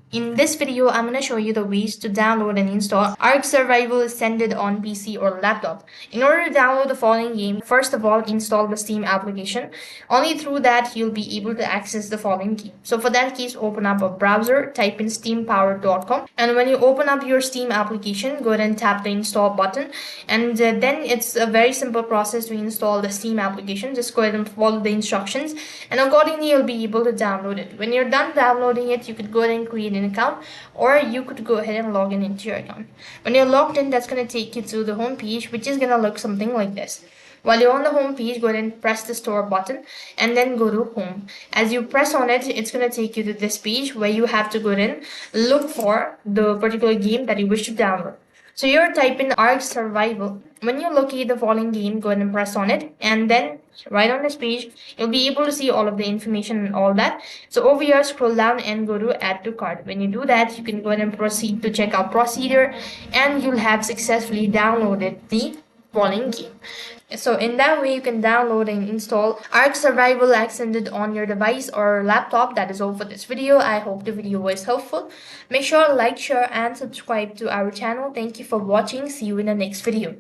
In this video, I'm going to show you the ways to download and install ARK Survival Ascended on PC or laptop. In order to download the following game, first of all, install the Steam application. Only through that, you'll be able to access the following game. So for that case, open up a browser, type in steampower.com. And when you open up your Steam application, go ahead and tap the install button. And then it's a very simple process to install the Steam application. Just go ahead and follow the instructions. And accordingly, you'll be able to download it. When you're done downloading it, you could go ahead and create an account, or you could go ahead and log in into your account. When you're logged in, that's going to take you to the home page, which is going to look something like this. While you're on the home page, go ahead and press the store button and then go to home. As you press on it, it's going to take you to this page where you have to go ahead and look for the particular game that you wish to download. So you're type in ARK Survival. When you locate the following game, go ahead and press on it, and then right on this page, you'll be able to see all of the information and all that. So over here, scroll down and go to add to cart. When you do that, you can go ahead and proceed to checkout procedure, and you'll have successfully downloaded the following game. So in that way, you can download and install ARK Survival Ascended on your device or laptop. That is all for this video. I hope the video was helpful. Make sure to like, share, and subscribe to our channel. Thank you for watching. See you in the next video.